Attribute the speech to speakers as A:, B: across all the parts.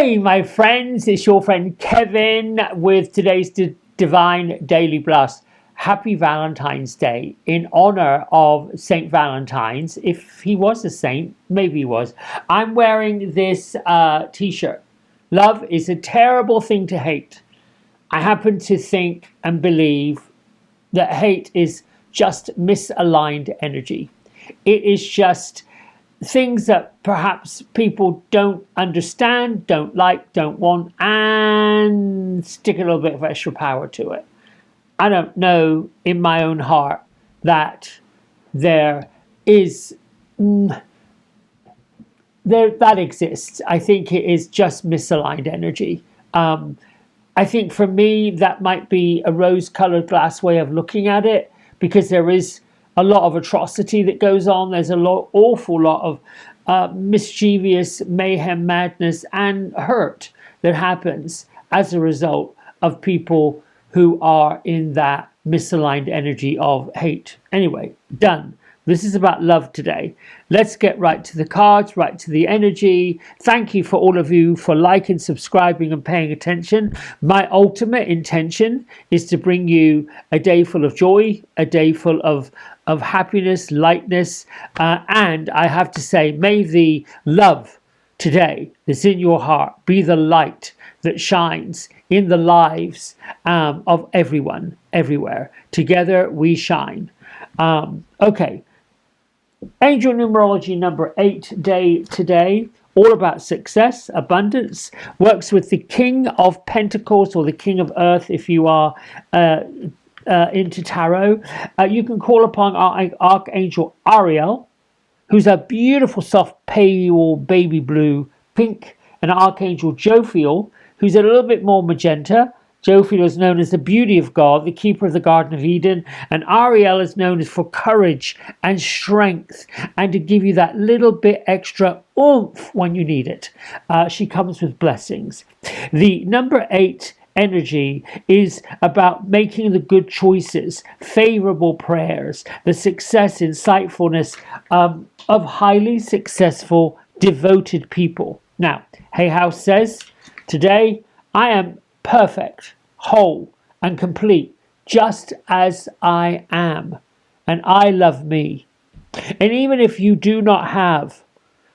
A: Hi, my friends. It's your friend Kevin with today's Divine Daily Blast. Happy Valentine's Day in honor of Saint Valentine's. If he was a saint, maybe he was. I'm wearing this t-shirt. Love is a terrible thing to hate. I happen to think and believe that hate is just misaligned energy. It is just things that perhaps people don't understand, don't like, don't want, and stick a little bit of extra power to it. I don't know in my own heart that there is that exists. I think it is just misaligned energy. I think for me that might be a rose-colored glass way of looking at it, because there is a lot of atrocity that goes on. There's awful lot of mischievous mayhem, madness, and hurt that happens as a result of people who are in that misaligned energy of hate. Anyway, done. This is about love today. Let's get right to the cards, right to the energy. Thank you for all of you for liking, subscribing, and paying attention. My ultimate intention is to bring you a day full of joy, a day full of happiness, lightness, and I have to say, may the love today that's in your heart be the light that shines in the lives of everyone, everywhere. Together we shine. Okay. Angel numerology number 8 day today, all about success, abundance, works with the King of Pentacles or the King of Earth if you are into tarot. You can call upon Archangel Ariel, who's a beautiful soft pale baby blue pink, and Archangel Jophiel, who's a little bit more magenta. Jophiel is known as the beauty of God, the keeper of the Garden of Eden, and Ariel is known as for courage and strength and to give you that little bit extra oomph when you need it. She comes with blessings. The number 8 energy is about making the good choices, favorable prayers, the success, insightfulness of highly successful, devoted people. Now, Hay House says, today I am perfect, whole, and complete, just as I am. And I love me. And even if you do not have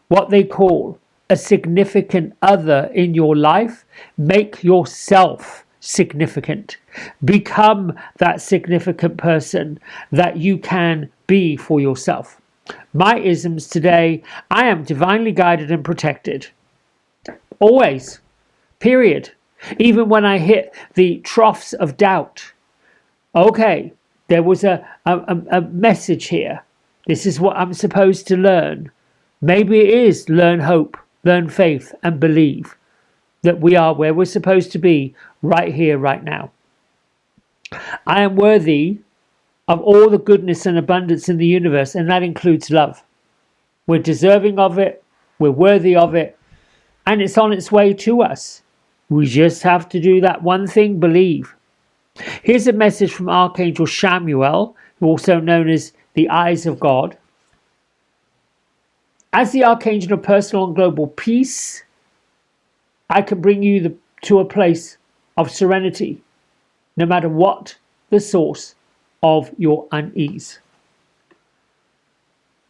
A: what they call a significant other in your life, make yourself significant. Become that significant person that you can be for yourself. My isms today: I am divinely guided and protected. Always. Period. Even when I hit the troughs of doubt. Okay, there was a message here. This is what I'm supposed to learn. Maybe it is learn hope, learn faith, and believe that we are where we're supposed to be right here, right now. I am worthy of all the goodness and abundance in the universe, and that includes love. We're deserving of it, we're worthy of it, and it's on its way to us. We just have to do that one thing: believe. Here's a message from Archangel Chamuel, also known as the Eyes of God. As the Archangel of personal and global peace, I can bring you to a place of serenity, no matter what the source of your unease.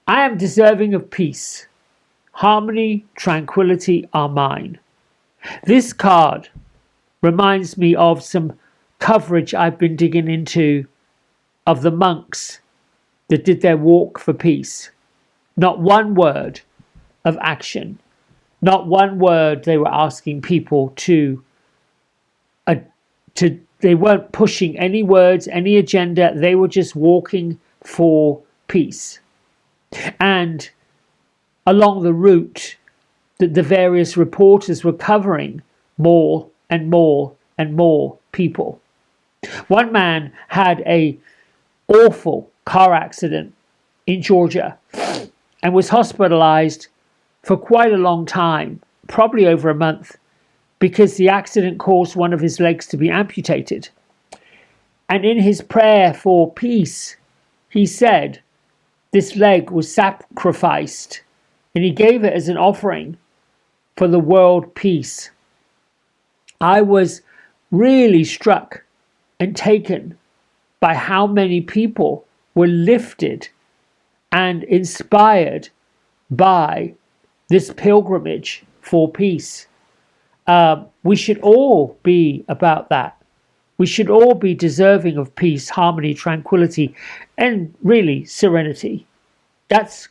A: I am deserving of peace. Harmony, tranquility are mine. This card reminds me of some coverage I've been digging into of the monks that did their walk for peace. Not one word of action. Not one word they were asking people to they weren't pushing any words, any agenda. They were just walking for peace. And along the route that the various reporters were covering, more and more and more people. One man had a awful car accident in Georgia and was hospitalized for quite a long time, probably over a month, because the accident caused one of his legs to be amputated. And in his prayer for peace, he said this leg was sacrificed, and he gave it as an offering for the world peace. I was really struck and taken by how many people were lifted and inspired by this pilgrimage for peace. We should all be about that. We should all be deserving of peace, harmony, tranquility, and really serenity. That's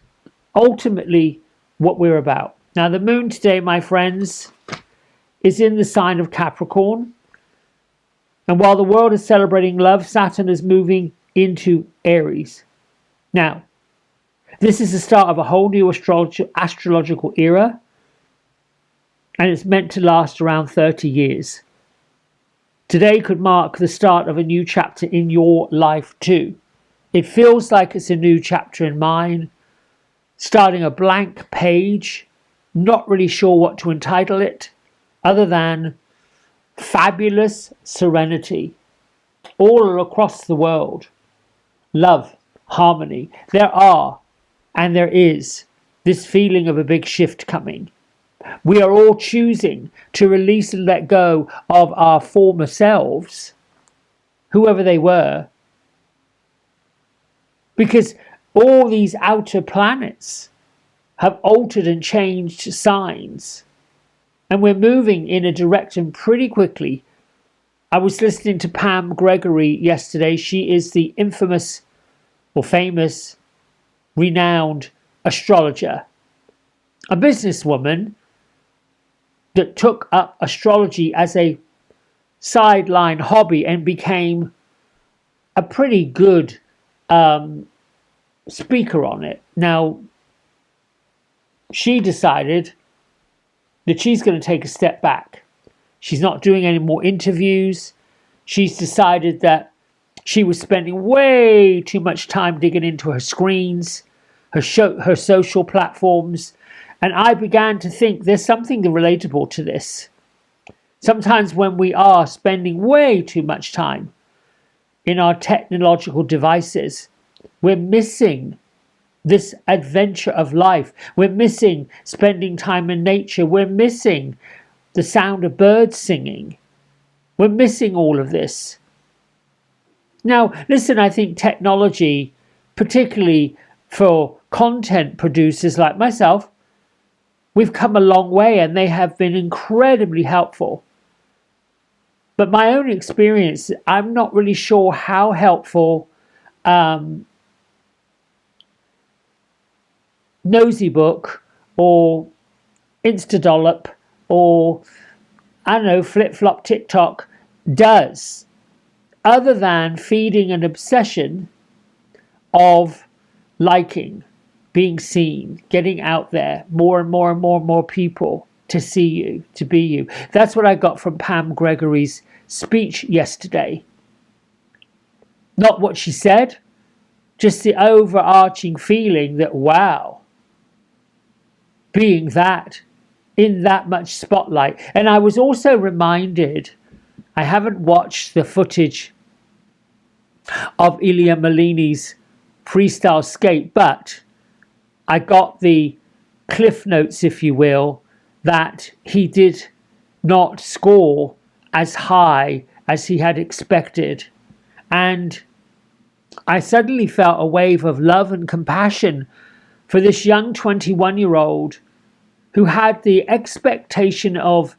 A: ultimately what we're about. Now, the moon today, my friends, is in the sign of Capricorn. And while the world is celebrating love, Saturn is moving into Aries. Now, this is the start of a whole new astrological era, and it's meant to last around 30 years. Today could mark the start of a new chapter in your life too. It feels like it's a new chapter in mine, starting a blank page, not really sure what to entitle it, other than fabulous serenity all across the world. Love, harmony. There are, and there is, this feeling of a big shift coming. We are all choosing to release and let go of our former selves, whoever they were, because all these outer planets have altered and changed signs, and we're moving in a direction pretty quickly. I was listening to Pam Gregory yesterday. She is the infamous or famous, renowned astrologer, a businesswoman that took up astrology as a sideline hobby and became a pretty good speaker on it. Now, she decided that she's going to take a step back. She's not doing any more interviews. She's decided that she was spending way too much time digging into her screens, her social platforms. And I began to think there's something relatable to this. Sometimes when we are spending way too much time in our technological devices, we're missing this adventure of life. We're missing spending time in nature. We're missing the sound of birds singing. We're missing all of this. Now, listen, I think technology, particularly for content producers like myself, we've come a long way and they have been incredibly helpful. But my own experience, I'm not really sure how helpful Nosy Book or Instadollop or, I don't know, Flip Flop TikTok does, other than feeding an obsession of liking, being seen, getting out there, more and more and more and more people to see you, to be you. That's what I got from Pam Gregory's speech yesterday. Not what she said, just the overarching feeling that, wow, being that, in that much spotlight. And I was also reminded, I haven't watched the footage of Ilya Malini's freestyle skate, but I got the cliff notes, if you will, that he did not score as high as he had expected. And I suddenly felt a wave of love and compassion for this young 21-year-old who had the expectation of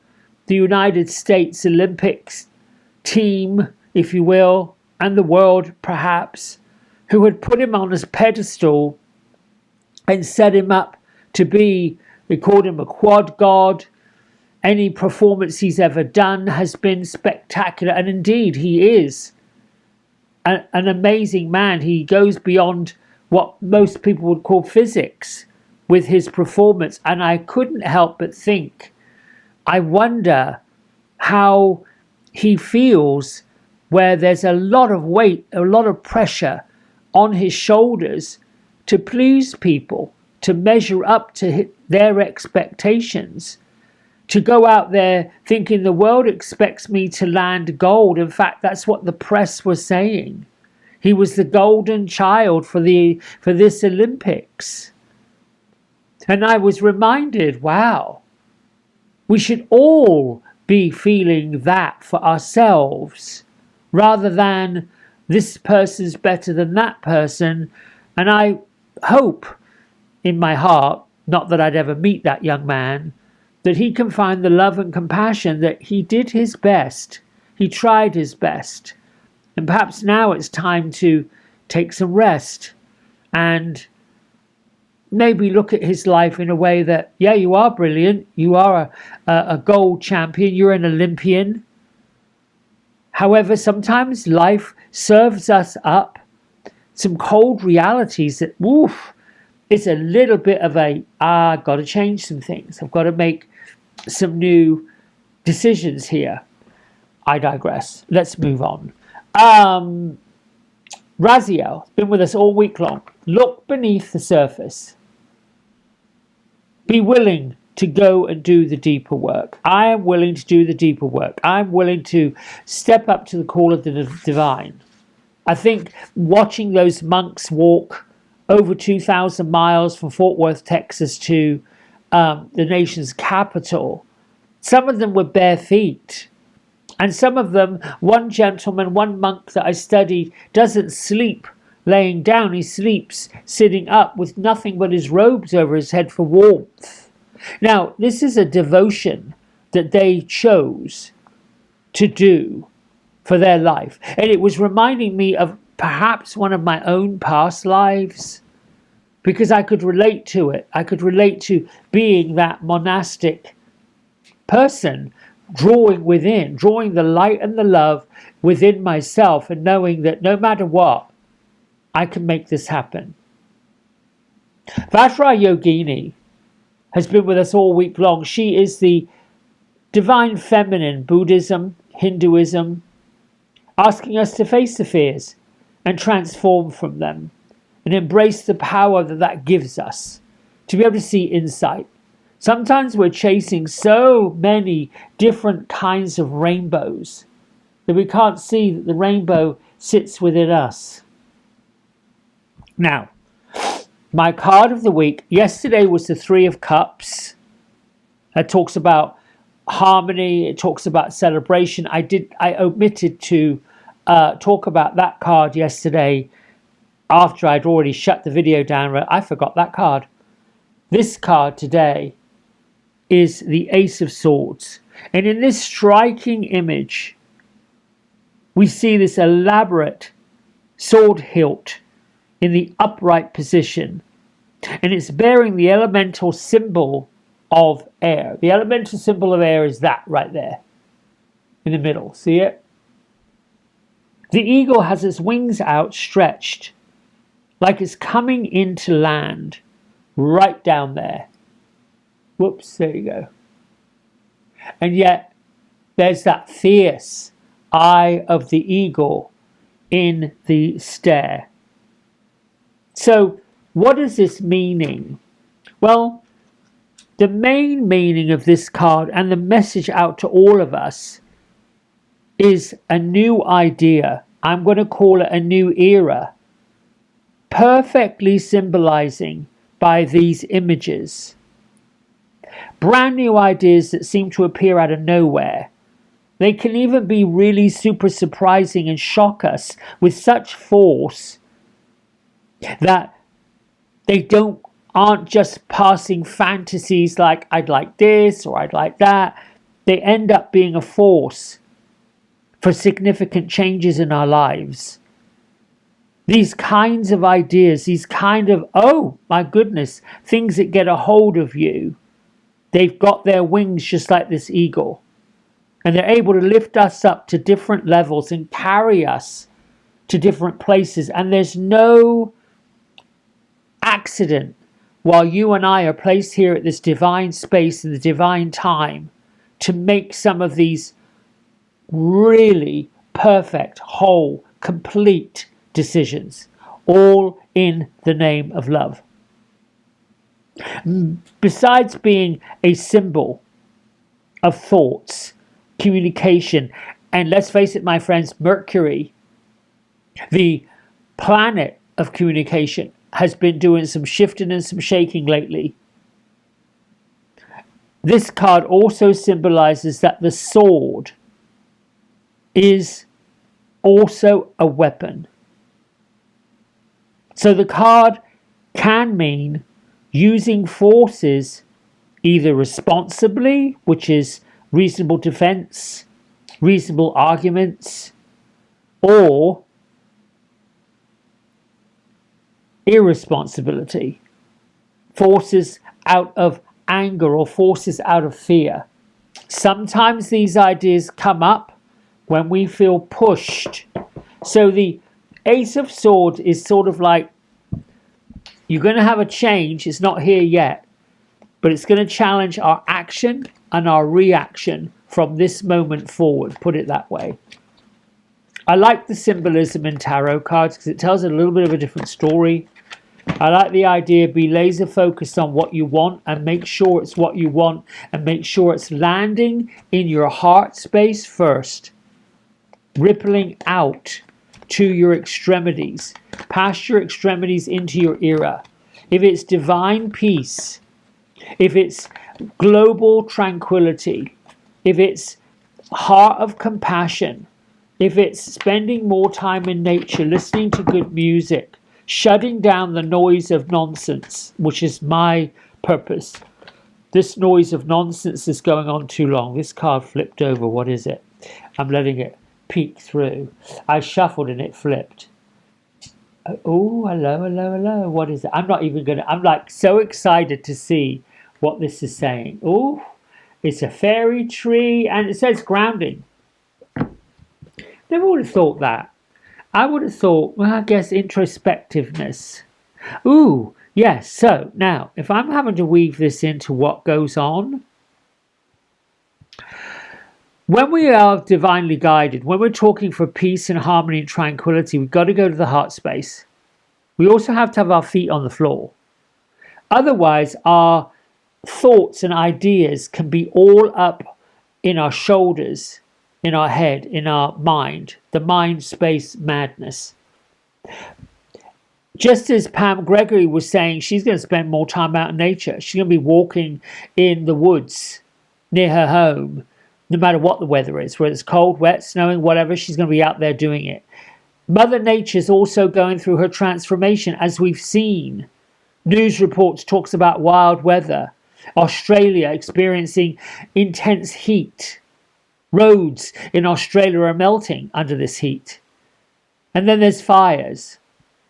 A: the United States Olympics team, if you will, and the world perhaps, who had put him on his pedestal and set him up to be, they called him a quad god. Any performance he's ever done has been spectacular. And indeed, he is an amazing man. He goes beyond what most people would call physics with his performance. And I couldn't help but think, I wonder how he feels where there's a lot of weight, a lot of pressure on his shoulders to please people, to measure up to their expectations, to go out there thinking the world expects me to land gold. In fact, that's what the press was saying. He was the golden child for this Olympics. And I was reminded, wow, we should all be feeling that for ourselves rather than this person's better than that person. And I hope in my heart, not that I'd ever meet that young man, that he can find the love and compassion that he did his best. He tried his best. And perhaps now it's time to take some rest and maybe look at his life in a way that, yeah, you are brilliant. You are a gold champion. You're an Olympian. However, sometimes life serves us up some cold realities that, woof, it's a little bit of I've got to change some things. I've got to make some new decisions here. I digress. Let's move on. Raziel, been with us all week long. Look beneath the surface. Be willing to go and do the deeper work. I am willing to do the deeper work. I'm willing to step up to the call of the divine. I think watching those monks walk over 2,000 miles from Fort Worth, Texas to the nation's capital, some of them were bare feet. And some of them, one gentleman, one monk that I studied, doesn't sleep laying down. He sleeps sitting up with nothing but his robes over his head for warmth. Now, this is a devotion that they chose to do for their life. And it was reminding me of perhaps one of my own past lives, because I could relate to it. I could relate to being that monastic person, drawing the light and the love within myself, and knowing that no matter what, I can make this happen. Vajra Yogini has been with us all week long. She is the divine feminine, Buddhism, Hinduism, asking us to face the fears and transform from them and embrace the power that gives us to be able to see insight. Sometimes we're chasing so many different kinds of rainbows that we can't see that the rainbow sits within us. Now, my card of the week, yesterday was the Three of Cups. It talks about harmony, it talks about celebration. I omitted to talk about that card yesterday after I'd already shut the video down. I forgot that card. This card today is the Ace of Swords. And in this striking image, we see this elaborate sword hilt in the upright position. And it's bearing the elemental symbol of air. The elemental symbol of air is that right there in the middle. See it? The eagle has its wings outstretched like it's coming into land right down there. Whoops, there you go. And yet there's that fierce eye of the eagle in the stare. So what is this meaning? Well, the main meaning of this card and the message out to all of us is a new idea. I'm going to call it a new era, perfectly symbolizing by these images. Brand new ideas that seem to appear out of nowhere. They can even be really super surprising and shock us with such force that they aren't just passing fantasies like I'd like this or I'd like that. They end up being a force for significant changes in our lives. These kinds of ideas, these kind of, oh my goodness, things that get a hold of you, they've got their wings just like this eagle. And they're able to lift us up to different levels and carry us to different places. And there's no accident while you and I are placed here at this divine space in the divine time to make some of these really perfect, whole, complete decisions, all in the name of love. Besides being a symbol of thoughts, communication, and let's face it, my friends, Mercury, the planet of communication, has been doing some shifting and some shaking lately. This card also symbolizes that the sword is also a weapon. So the card can mean using forces either responsibly, which is reasonable defense, reasonable arguments, or irresponsibility, forces out of anger or forces out of fear. Sometimes these ideas come up when we feel pushed. So the Ace of Swords is sort of like, you're going to have a change. It's not here yet, but it's going to challenge our action and our reaction from this moment forward, put it that way. I like the symbolism in tarot cards because it tells a little bit of a different story. I like the idea, be laser focused on what you want and make sure it's what you want and make sure it's landing in your heart space first, rippling out to your extremities, past your extremities into your era. If it's divine peace, if it's global tranquility, if it's heart of compassion, if it's spending more time in nature, listening to good music, shutting down the noise of nonsense, which is my purpose. This noise of nonsense is going on too long. This card flipped over. What is it? I'm letting it peek through. I shuffled and it flipped. Oh, hello, hello, hello. What is it? I'm not even going to... I'm like so excited to see what this is saying. Oh, it's a fairy tree and it says grounding. Never would have thought that. I would have thought, well, I guess introspectiveness. Ooh, yes. So now, if I'm having to weave this into what goes on, when we are divinely guided, when we're talking for peace and harmony and tranquility, we've got to go to the heart space. We also have to have our feet on the floor. Otherwise, our thoughts and ideas can be all up in our shoulders, in our head, in our mind, the mind space madness. Just as Pam Gregory was saying, she's going to spend more time out in nature. She's going to be walking in the woods near her home, no matter what the weather is, whether it's cold, wet, snowing, whatever, she's going to be out there doing it. Mother Nature's also going through her transformation, as we've seen. News reports talks about wild weather. Australia experiencing intense heat. Roads in Australia are melting under this heat. And then there's fires.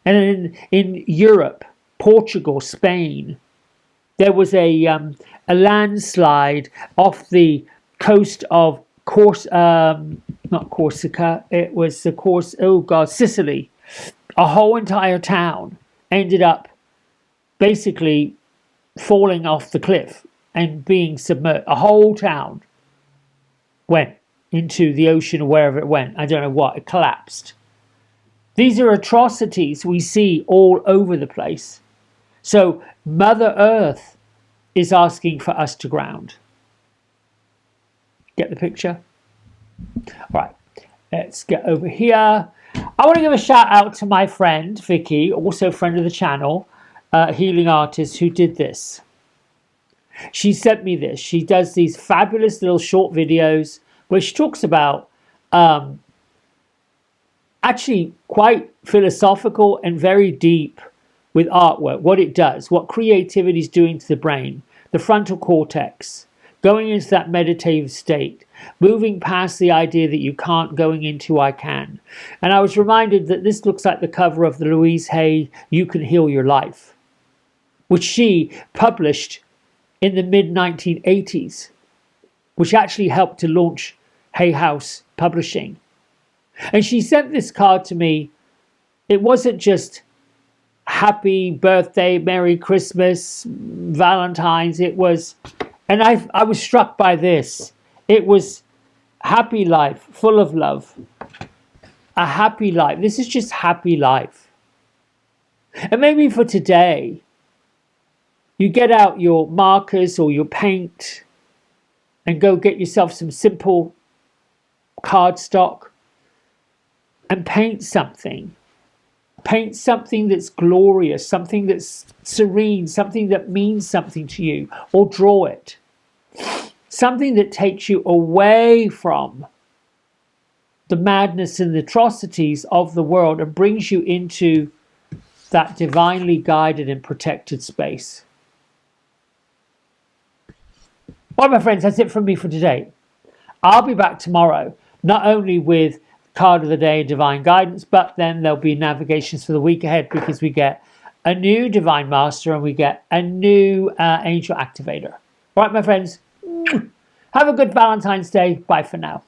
A: And in Europe, Portugal, Spain, there was a landslide off the coast of not Corsica, it was Sicily. A whole entire town ended up basically falling off the cliff and being submerged. A whole town went into the ocean or wherever it went. I don't know what. It collapsed. These are atrocities we see all over the place. So Mother Earth is asking for us to ground. Get the picture? Right. Let's get over here. I want to give a shout out to my friend, Vicky, also friend of the channel, healing artist, who did this. She sent me this. She does these fabulous little short videos where she talks about actually quite philosophical and very deep with artwork, what it does, what creativity is doing to the brain, the frontal cortex, going into that meditative state, moving past the idea that you can't, going into I can. And I was reminded that this looks like the cover of the Louise Hay You Can Heal Your Life, which she published in the mid-1980s, which actually helped to launch Hay House Publishing. And she sent this card to me. It wasn't just happy birthday, Merry Christmas, Valentine's. It was, and I was struck by this. It was happy life, full of love. A happy life. This is just happy life. And maybe for today, you get out your markers or your paint and go get yourself some simple cardstock and paint something. Paint something that's glorious, something that's serene, something that means something to you, or draw it. something that takes you away from the madness and the atrocities of the world and brings you into that divinely guided and protected space. Well, my friends, that's it from me for today. I'll be back tomorrow, not only with card of the day, divine guidance, but then there'll be navigations for the week ahead because we get a new divine master and we get a new angel activator. All right, my friends, have a good Valentine's Day. Bye for now.